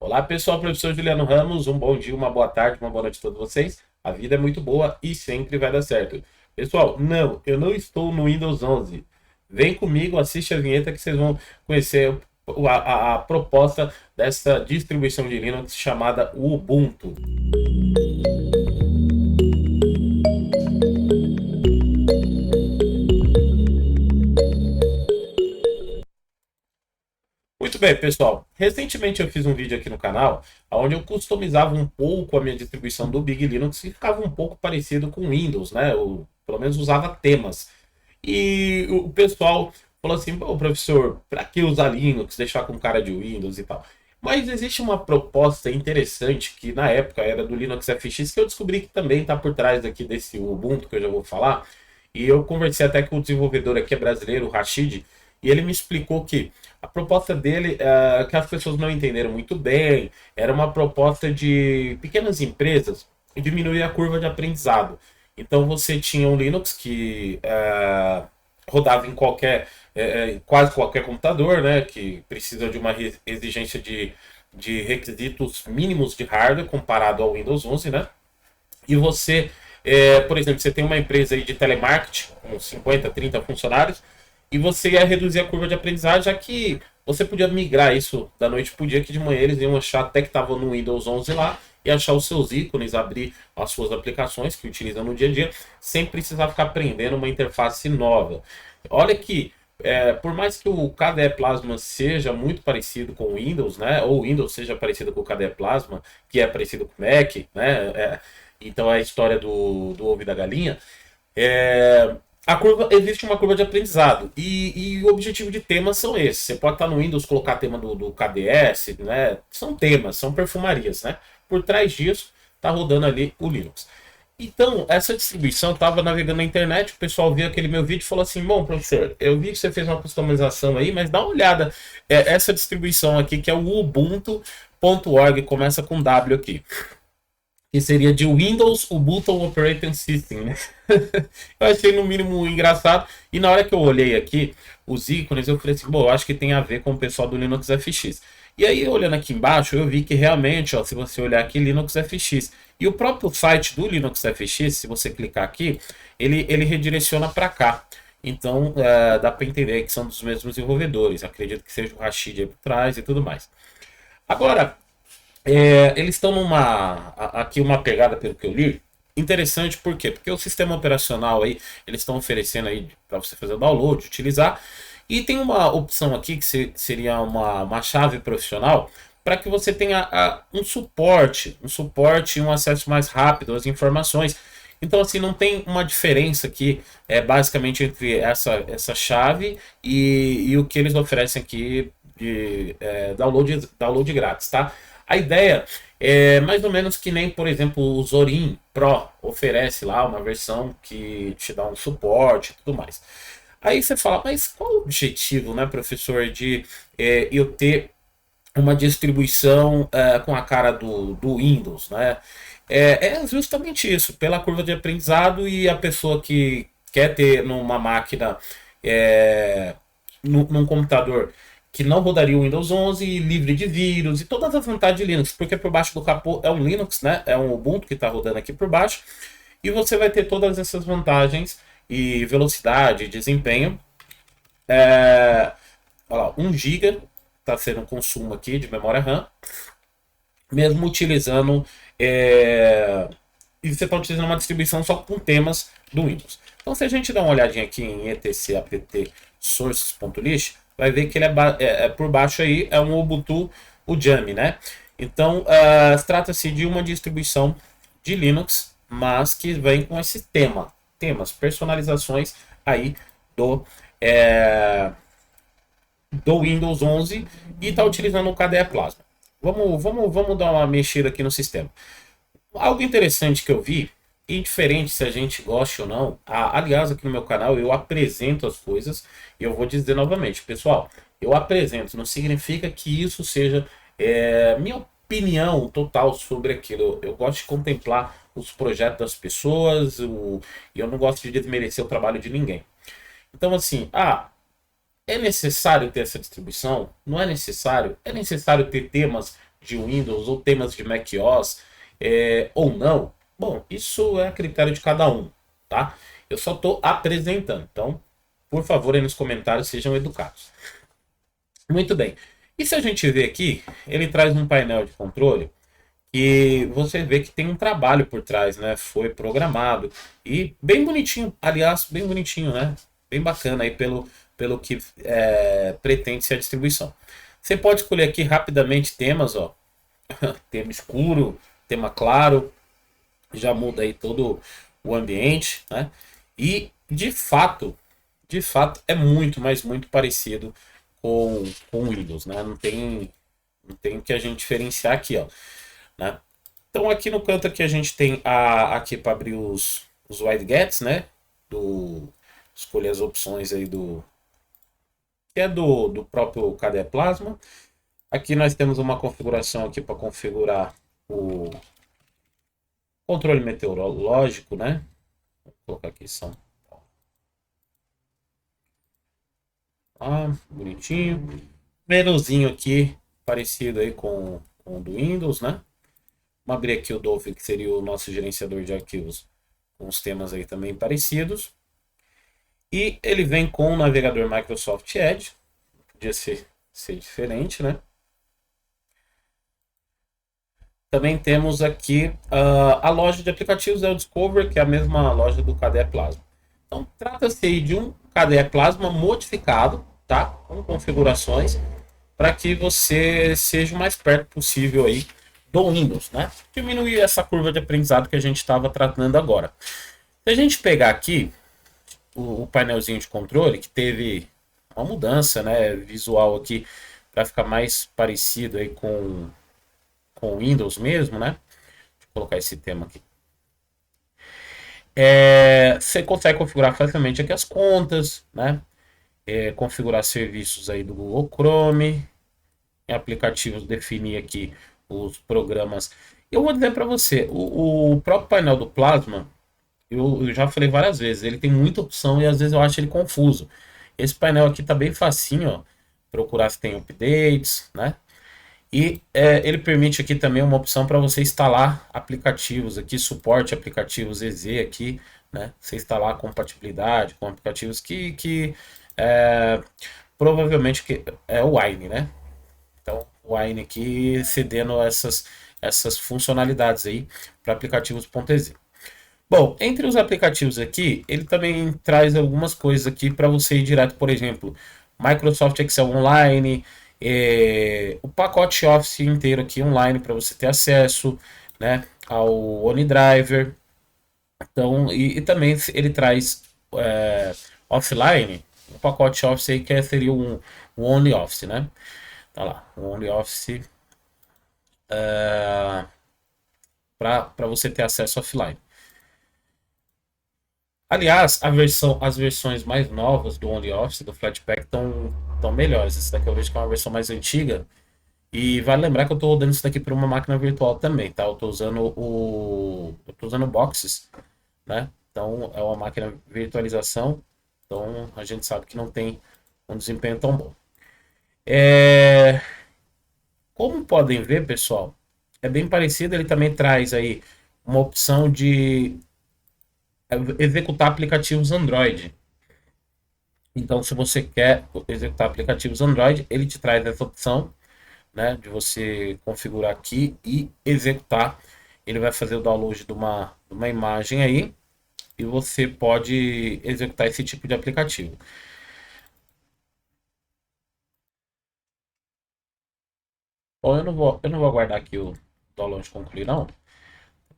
Olá pessoal, professor Juliano Ramos, um bom dia, uma boa tarde, uma boa noite a todos vocês. A vida é muito boa e sempre vai dar certo. Pessoal, não, eu não estou no Windows 11. Vem comigo, assiste a vinheta que vocês vão conhecer a proposta dessa distribuição de Linux chamada Ubuntu. Muito bem, pessoal. Recentemente eu fiz um vídeo aqui no canal onde eu customizava um pouco a minha distribuição do Big Linux e ficava um pouco parecido com Windows, né? Eu, pelo menos usava temas. E o pessoal falou assim: pô, professor, para que usar Linux, deixar com cara de Windows e tal? Mas existe uma proposta interessante que na época era do Linux FX que eu descobri que também está por trás aqui desse Ubuntu que eu já vou falar. E eu conversei até com o desenvolvedor aqui, é brasileiro, o Rashid, e ele me explicou que a proposta dele, que as pessoas não entenderam muito bem, era uma proposta de pequenas empresas diminuir a curva de aprendizado. Então você tinha um Linux que rodava em quase qualquer computador, né, que precisa de uma exigência de requisitos mínimos de hardware comparado ao Windows 11, né? E você, por exemplo, você tem uma empresa aí de telemarketing com 50, 30 funcionários, e você ia reduzir a curva de aprendizagem, já que você podia migrar isso da noite para o dia, que de manhã eles iam achar até que estava no Windows 11 lá, e achar os seus ícones, abrir as suas aplicações que utilizam no dia a dia, sem precisar ficar aprendendo uma interface nova. Olha que, por mais que o KDE Plasma seja muito parecido com o Windows, né, ou o Windows seja parecido com o KDE Plasma, que é parecido com o Mac, né, então é a história do ovo e da galinha. É, existe uma curva de aprendizado e o objetivo de temas são esses. Você pode estar no Windows, colocar tema do KDS, né? São temas, são perfumarias, né? Por trás disso está rodando ali o Linux. Então, essa distribuição estava navegando na internet, o pessoal viu aquele meu vídeo e falou assim: bom, professor, eu vi que você fez uma customização aí, mas dá uma olhada. Essa distribuição aqui, que é o Ubuntu.org, começa com W aqui, que seria de Windows Ubuntu Operating System, né? Eu achei no mínimo engraçado. E na hora que eu olhei aqui os ícones, eu falei assim: bom, eu acho que tem a ver com o pessoal do Linux FX. E aí, olhando aqui embaixo, eu vi que realmente, ó, se você olhar aqui, Linux FX. E o próprio site do Linux FX, se você clicar aqui, ele redireciona para cá. Então, dá para entender que são dos mesmos desenvolvedores. Acredito que seja o Rashid aí por trás e tudo mais. Agora, eles estão aqui uma pegada, pelo que eu li, interessante. Por quê? Porque o sistema operacional aí, eles estão oferecendo aí para você fazer o download, utilizar, e tem uma opção aqui que seria uma chave profissional para que você tenha um suporte e um acesso mais rápido às informações. Então, assim, não tem uma diferença aqui, basicamente, entre essa chave e o que eles oferecem aqui de download grátis, tá? A ideia é mais ou menos que nem, por exemplo, o Zorin Pro oferece lá uma versão que te dá um suporte e tudo mais. Aí você fala, mas qual o objetivo, né, professor, de eu ter uma distribuição com a cara do Windows, né? É justamente isso, pela curva de aprendizado, e a pessoa que quer ter numa máquina, é, num computador que não rodaria o Windows 11, livre de vírus e todas as vantagens de Linux, porque por baixo do capô é um Linux, né? É um Ubuntu que está rodando aqui por baixo, e você vai ter todas essas vantagens e velocidade, desempenho. Olha lá, 1 GB está sendo um consumo aqui de memória RAM, mesmo utilizando. E você está utilizando uma distribuição só com temas do Windows. Então, se a gente dá uma olhadinha aqui em etc apt sources.list, vai ver que ele por baixo aí é um Ubuntu, o Jam, né? Então, trata-se de uma distribuição de Linux, mas que vem com esse temas, personalizações aí do, é, do Windows 11, e está utilizando o KDE Plasma. Vamos dar uma mexida aqui no sistema. Algo interessante que eu vi, indiferente se a gente gosta ou não, aliás, aqui no meu canal eu apresento as coisas, e eu vou dizer novamente, pessoal, eu apresento, não significa que isso seja minha opinião total sobre aquilo. Eu gosto de contemplar os projetos das pessoas, e eu não gosto de desmerecer o trabalho de ninguém. Então, assim, é necessário ter essa distribuição? Não é necessário? É necessário ter temas de Windows ou temas de macOS ou não, bom, isso é a critério de cada um, tá? Eu só estou apresentando, então, por favor, aí nos comentários sejam educados. Muito bem. E se a gente ver aqui, ele traz um painel de controle e você vê que tem um trabalho por trás, né? Foi programado e bem bonitinho, aliás, bem bonitinho, né? Bem bacana aí pelo que pretende ser a distribuição. Você pode escolher aqui rapidamente temas, ó, tema escuro, tema claro, já muda aí todo o ambiente, né? E de fato é muito, mas muito parecido com o Windows, né? Não tem o que a gente diferenciar aqui, ó, né? Então aqui no canto aqui a gente tem aqui para abrir os widgets, né? Escolher as opções aí que é do próprio KDE Plasma. Aqui nós temos uma configuração aqui para configurar o controle meteorológico, né? Vou colocar aqui São Paulo. Bonitinho. Menuzinho aqui parecido aí com o do Windows, né? Vamos abrir aqui o Dolphin, que seria o nosso gerenciador de arquivos, com os temas aí também parecidos. E ele vem com o navegador Microsoft Edge, podia ser diferente, né? Também temos aqui a loja de aplicativos, é o Discover, que é a mesma loja do KDE Plasma. Então, trata-se aí de um KDE Plasma modificado, tá? Com configurações, para que você seja o mais perto possível aí do Windows, né? Diminuir essa curva de aprendizado que a gente estava tratando agora. Se a gente pegar aqui o painelzinho de controle, que teve uma mudança, né, visual aqui, para ficar mais parecido aí com o Windows mesmo, né? Deixa eu colocar esse tema aqui. Você consegue configurar facilmente aqui as contas, né? Configurar serviços aí do Google Chrome, em aplicativos, definir aqui os programas. Eu vou dizer para você, o próprio painel do Plasma, eu já falei várias vezes, ele tem muita opção e às vezes eu acho ele confuso. Esse painel aqui tá bem facinho, ó, procurar se tem updates, né? E ele permite aqui também uma opção para você instalar aplicativos aqui, suporte aplicativos EZ aqui, né? Você instalar compatibilidade com aplicativos que provavelmente que é o Wine, né? Então, o Wine aqui cedendo essas funcionalidades aí para aplicativos.exe. Bom, entre os aplicativos aqui, ele também traz algumas coisas aqui para você ir direto, por exemplo, Microsoft Excel Online, o pacote Office inteiro aqui online para você ter acesso, né, ao OneDriver. Então, e também ele traz offline, o pacote Office aí que seria um OnlyOffice, né? Tá lá, o OnlyOffice para você ter acesso offline. Aliás, as versões mais novas do OnlyOffice, do Flatpak, estão melhores. Essa daqui eu vejo que é uma versão mais antiga. E vale lembrar que eu estou rodando isso daqui por uma máquina virtual também, tá? Eu estou usando Boxes, né? Então é uma máquina virtualização. Então a gente sabe que não tem um desempenho tão bom. Como podem ver, pessoal, é bem parecido. Ele também traz aí uma opção de executar aplicativos Android. Então, se você quer executar aplicativos Android, ele te traz essa opção, né, de você configurar aqui e executar. Ele vai fazer o download de uma imagem aí e você pode executar esse tipo de aplicativo. Bom, eu não vou aguardar aqui o download concluir, não.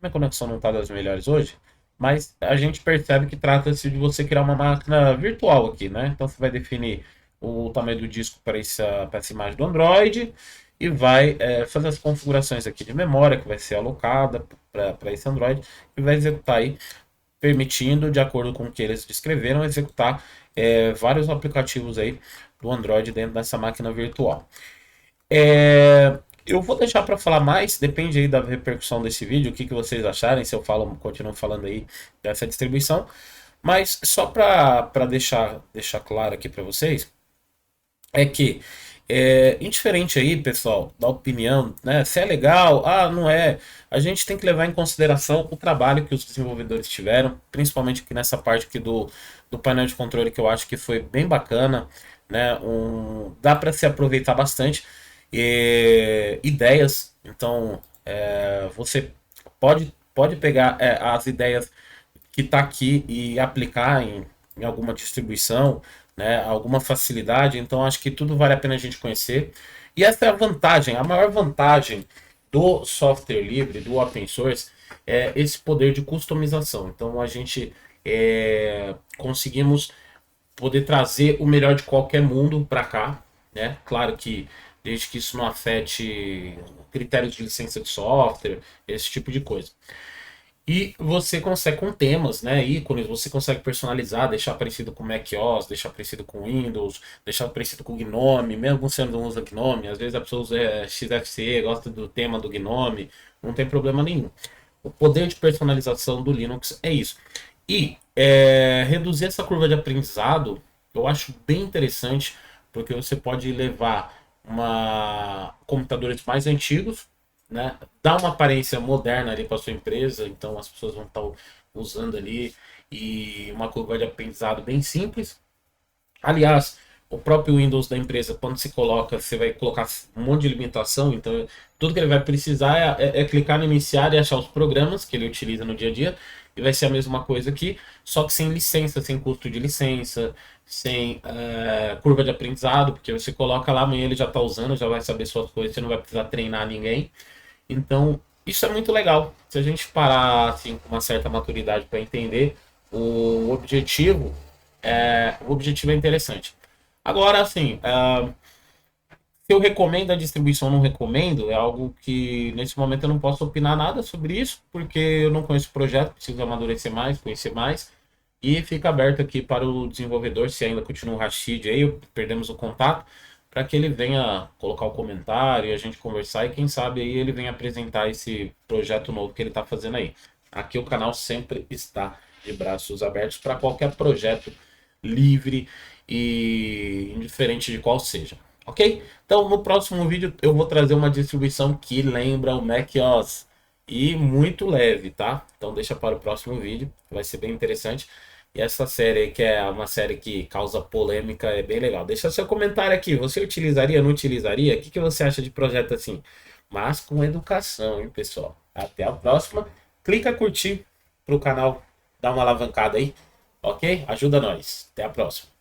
Minha conexão não está das melhores hoje, mas a gente percebe que trata-se de você criar uma máquina virtual aqui, né? Então você vai definir o tamanho do disco para essa imagem do Android e vai fazer as configurações aqui de memória que vai ser alocada para esse Android e vai executar aí, permitindo, de acordo com o que eles descreveram, executar vários aplicativos aí do Android dentro dessa máquina virtual. Eu vou deixar para falar mais, depende aí da repercussão desse vídeo, o que vocês acharem, se eu continuo falando aí dessa distribuição. Mas só para deixar claro aqui para vocês, é que Indiferente aí, pessoal, da opinião, né? Se é legal, não é. A gente tem que levar em consideração o trabalho que os desenvolvedores tiveram, principalmente aqui nessa parte aqui do painel de controle, que eu acho que foi bem bacana, né? Dá para se aproveitar bastante. Ideias, então você pode pegar as ideias que está aqui e aplicar em alguma distribuição, né, alguma facilidade. Então, acho que tudo vale a pena a gente conhecer. E essa é a vantagem, a maior vantagem do software livre, do open source, é esse poder de customização. Então, a gente conseguimos poder trazer o melhor de qualquer mundo para cá, né? Claro que desde que isso não afete critérios de licença de software, esse tipo de coisa. E você consegue com temas, né, ícones, você consegue personalizar, deixar parecido com macOS, deixar parecido com Windows, deixar parecido com Gnome, mesmo você não usa Gnome, às vezes a pessoa usa XFCE, gosta do tema do Gnome, não tem problema nenhum. O poder de personalização do Linux é isso. E reduzir essa curva de aprendizado, eu acho bem interessante, porque você pode levar computadores mais antigos, né? Dá uma aparência moderna ali para sua empresa, então as pessoas vão estar usando ali e uma curva de aprendizado bem simples. Aliás, o próprio Windows da empresa, quando se coloca, você vai colocar um monte de limitação, então tudo que ele vai precisar é clicar no iniciar e achar os programas que ele utiliza no dia a dia, e vai ser a mesma coisa aqui, só que sem licença, sem custo de licença, sem curva de aprendizado, porque você coloca lá, amanhã ele já está usando, já vai saber suas coisas, você não vai precisar treinar ninguém. Então, isso é muito legal. Se a gente parar assim, com uma certa maturidade para entender o objetivo é interessante. Agora, assim, se eu recomendo a distribuição ou não recomendo, é algo que nesse momento eu não posso opinar nada sobre isso, porque eu não conheço o projeto, preciso amadurecer mais, conhecer mais. E fica aberto aqui para o desenvolvedor, se ainda continua o Rashid aí, perdemos o contato, para que ele venha colocar o comentário e a gente conversar e quem sabe aí ele venha apresentar esse projeto novo que ele está fazendo aí. Aqui o canal sempre está de braços abertos para qualquer projeto livre e indiferente de qual seja. Ok? Então no próximo vídeo eu vou trazer uma distribuição que lembra o macOS e muito leve, tá? Então deixa para o próximo vídeo, vai ser bem interessante. E essa série, que é uma série que causa polêmica, é bem legal. Deixa seu comentário aqui. Você utilizaria, não utilizaria? O que você acha de projeto assim? Mas com educação, hein, pessoal? Até a próxima. Clica curtir para o canal dar uma alavancada aí, ok? Ajuda nós. Até a próxima.